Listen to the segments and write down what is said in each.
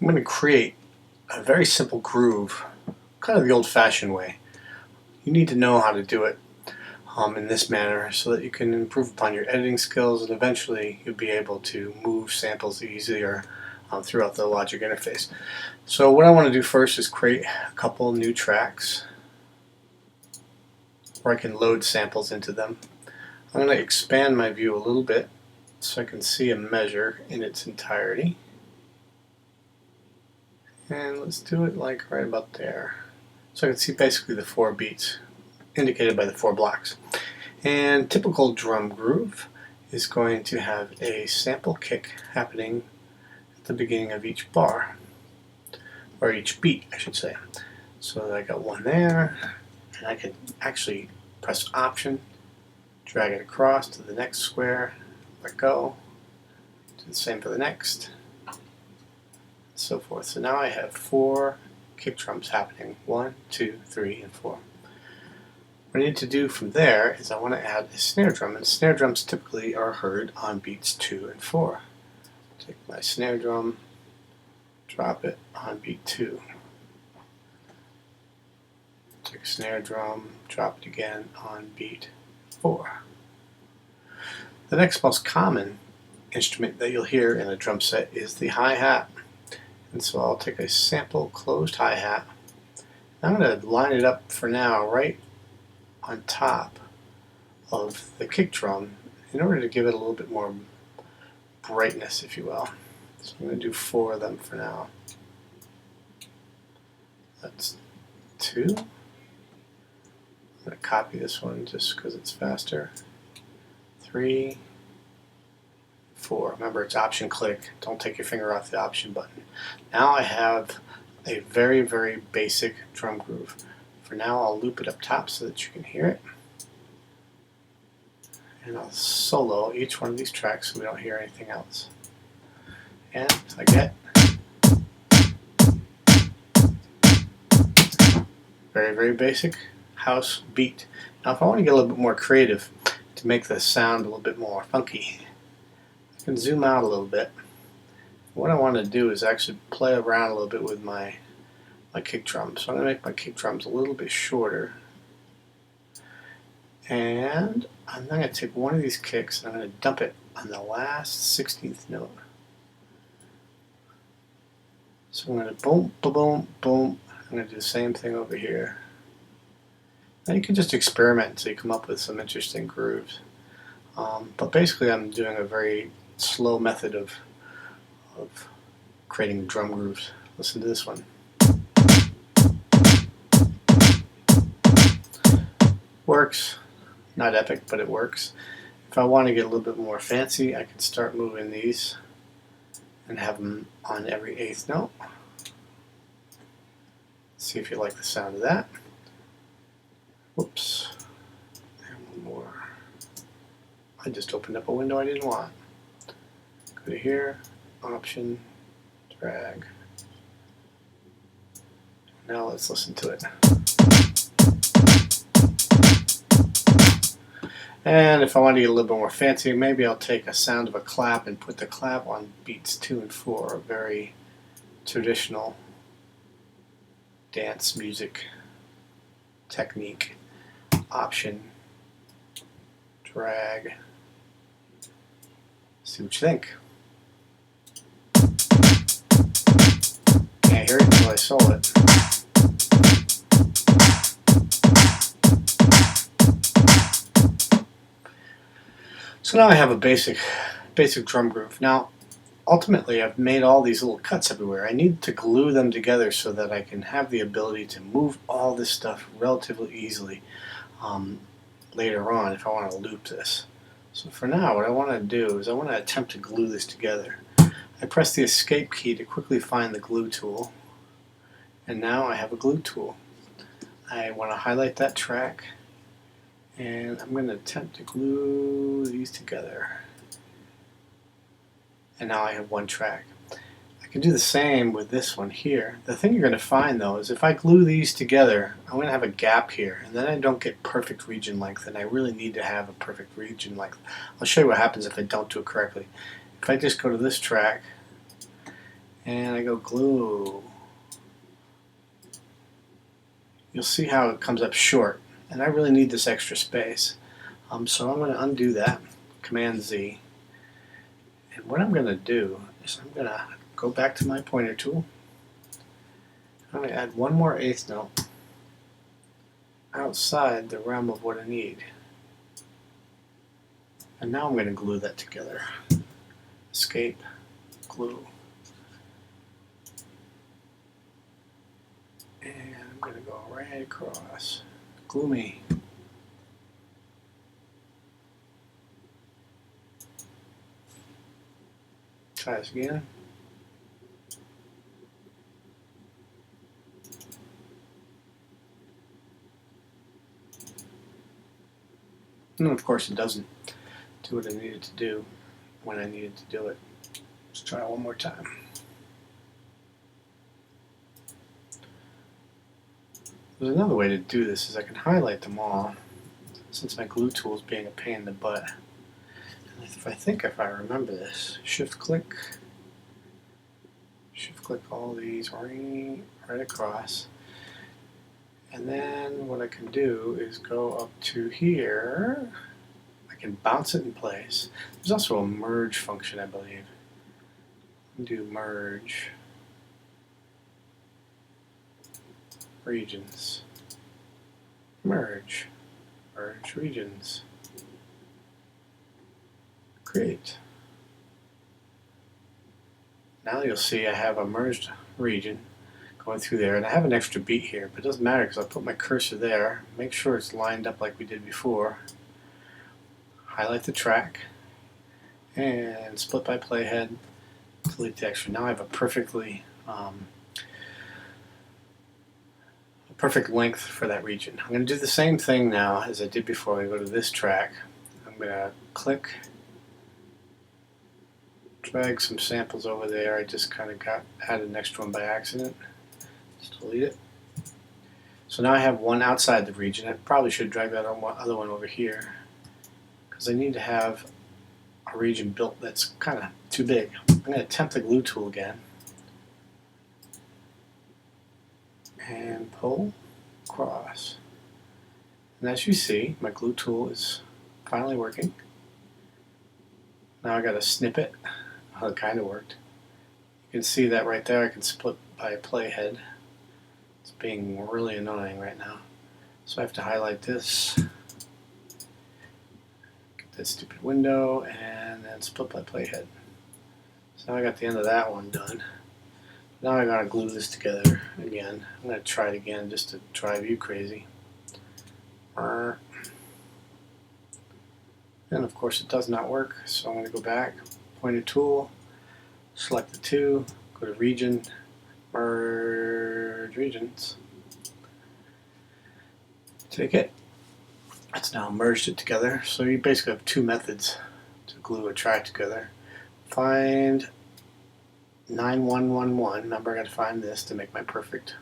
I'm going to create a very simple groove, kind of the old-fashioned way. You need to know how to do it in this manner so that you can improve upon your editing skills, and eventually you'll be able to move samples easier throughout the Logic interface. So what I want to do first is create a couple new tracks where I can load samples into them. I'm going to expand my view a little bit so I can see a measure in its entirety. And let's do it like right about there. So I can see basically the 4 beats indicated by the 4 blocks. And typical drum groove is going to have a sample kick happening at the beginning of each bar, or each beat, I should say. So I got one there, and I can actually press Option, drag it across to the next square, let go, do the same for the next, and so forth. So now I have 4 kick drums happening, 1, 2, 3, and 4. What I need to do from there is I want to add a snare drum, and snare drums typically are heard on beats 2 and 4. Take my snare drum, drop it on beat 2. Take a snare drum, drop it again on beat 4. The next most common instrument that you'll hear in a drum set is the hi-hat. And so I'll take a sample closed hi-hat. I'm going to line it up for now right on top of the kick drum in order to give it a little bit more brightness, if you will. So I'm going to do 4 of them for now. That's 2. I'm going to copy this one just because it's faster. 3, 4. Remember, it's Option click. Don't take your finger off the Option button. Now I have a very, very basic drum groove. For now, I'll loop it up top so that you can hear it. And I'll solo each one of these tracks so we don't hear anything else. And I get very, very basic house beat. Now if I want to get a little bit more creative to make the sound a little bit more funky, I can zoom out a little bit. What I want to do is actually play around a little bit with my kick drum. So I'm going to make my kick drums a little bit shorter. And I'm going to take one of these kicks and I'm going to dump it on the last 16th note. So I'm going to boom, boom, boom, boom. I'm going to do the same thing over here. Now you can just experiment until you come up with some interesting grooves. But basically I'm doing a very slow method of creating drum grooves. Listen to this one. Works. Not epic, but it works. If I want to get a little bit more fancy, I can start moving these and have them on every 8th note. See if you like the sound of that. Whoops. And one more. I just opened up a window I didn't want. Go to here, Option, drag. Now let's listen to it. And if I want to get a little bit more fancy, maybe I'll take a sound of a clap and put the clap on beats 2 and 4, a very traditional dance music technique. Option, drag, see what you think. Can't hear it until I solo it. So now I have a basic drum groove. Now, ultimately, I've made all these little cuts everywhere. I need to glue them together so that I can have the ability to move all this stuff relatively easily later on if I want to loop this. So for now, what I want to do is I want to attempt to glue this together. I press the Escape key to quickly find the glue tool, and now I have a glue tool. I want to highlight that track, and I'm going to attempt to glue these together. And now I have one track. I can do the same with this one here. The thing you're going to find though is if I glue these together, I'm going to have a gap here, and then I don't get perfect region length, and I really need to have a perfect region length. I'll show you what happens if I don't do it correctly. If I just go to this track and I go glue. You'll see how it comes up short, and I really need this extra space. So I'm going to undo that, Command Z. And what I'm going to do is I'm going to go back to my pointer tool. I'm going to add one more eighth note outside the realm of what I need. And now I'm going to glue that together. Escape, glue. And I'm going to go right across. Glue me. Try this again. And of course it doesn't do what I needed to do when I needed to do it. Let's try it one more time. There's another way to do this is I can highlight them all, since my glue tool is being a pain in the butt. And if I remember this, shift click all these right across. And then what I can do is go up to here. I can bounce it in place. There's also a merge function, I believe. Do merge regions. Merge regions. Create. Now you'll see I have a merged region going through there, and I have an extra beat here, but it doesn't matter because I'll put my cursor there, make sure it's lined up like we did before, highlight the track, and split by playhead, delete the extra. Now I have a perfect length for that region. I'm going to do the same thing now as I did before. I go to this track. I'm going to click, drag some samples over there. I just kind of added an extra one by accident. Just delete it. So now I have one outside the region. I probably should drag that other one over here because I need to have a region built that's kind of too big. I'm going to attempt the glue tool again and pull across. And as you see, my glue tool is finally working. Now I got to snip it. Oh, it kind of worked. You can see that right there. I can split by playhead. It's being really annoying right now. So I have to highlight this, get this stupid window, and then split by playhead. So now I got the end of that one done. Now I gotta glue this together again. I'm gonna try it again just to drive you crazy. And of course it does not work, so I'm gonna go back, pointer tool, select the two, go to region, merge regions. Take it. It's now merged it together. So you basically have two methods to glue a track together. Find 9111. Remember, I got to find this to make my perfect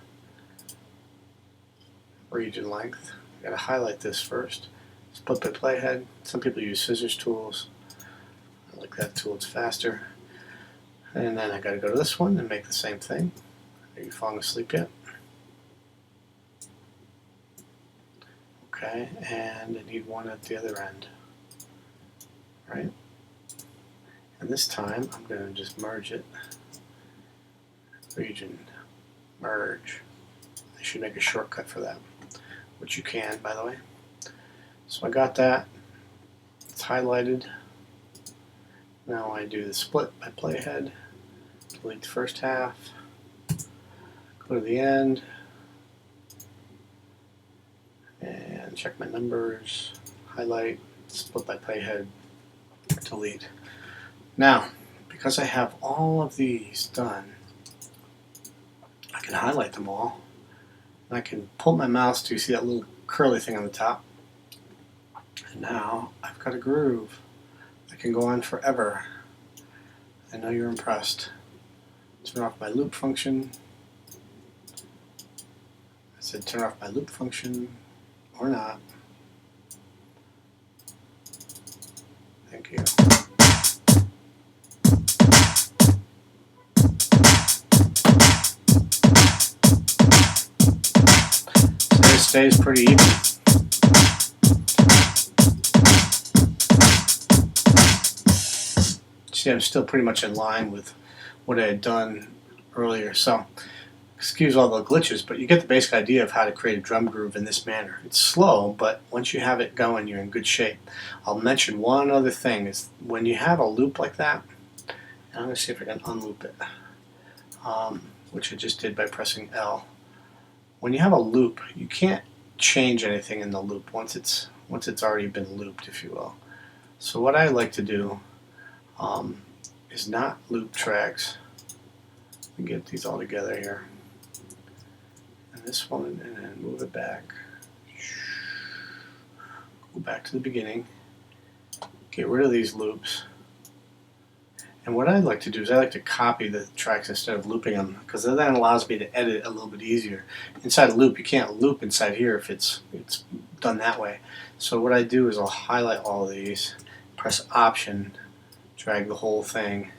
region length. I got to highlight this first. Split by playhead. Some people use scissors tools. I like that tool, it's faster. And then I got to go to this one and make the same thing. Are you falling asleep yet? Okay, and I need one at the other end. Right? And this time I'm going to just merge it. Region, merge. I should make a shortcut for that, which you can, by the way. So I got that. It's highlighted. Now I do the split by playhead. Delete the first half. Go to the end. And check my numbers. Highlight. Split by playhead. Delete. Now, because I have all of these done, I can highlight them all. And I can pull my mouse to see that little curly thing on the top. And now I've got a groove that can go on forever. I know you're impressed. Turn off my loop function. I said turn off my loop function or not. Thank you. stays pretty even. See, I'm still pretty much in line with what I had done earlier. So, excuse all the glitches, but you get the basic idea of how to create a drum groove in this manner. It's slow, but once you have it going, you're in good shape. I'll mention one other thing, is when you have a loop like that, and I'm going to see if I can unloop it, which I just did by pressing L. When you have a loop, you can't change anything in the loop once it's already been looped, if you will. So what I like to do is not loop tracks. Let me get these all together here. And this one, and then move it back. Go back to the beginning. Get rid of these loops. And what I like to do is I like to copy the tracks instead of looping them, because that then allows me to edit a little bit easier. Inside a loop, you can't loop inside here if it's done that way. So what I do is I'll highlight all of these, press Option, drag the whole thing,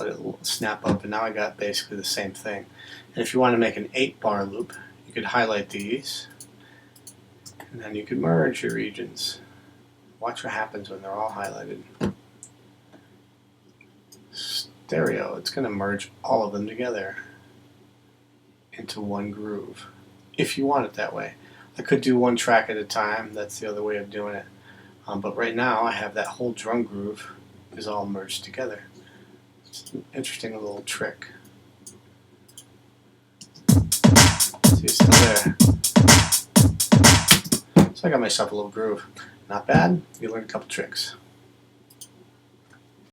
let it snap up, and now I got basically the same thing. And if you want to make an 8-bar loop, you could highlight these, and then you could merge your regions. Watch what happens when they're all highlighted. Stereo, it's going to merge all of them together into one groove, if you want it that way. I could do one track at a time, that's the other way of doing it. But right now I have that whole drum groove is all merged together. It's an interesting little trick. See, it's still there. So I got myself a little groove. Not bad, you learned a couple tricks.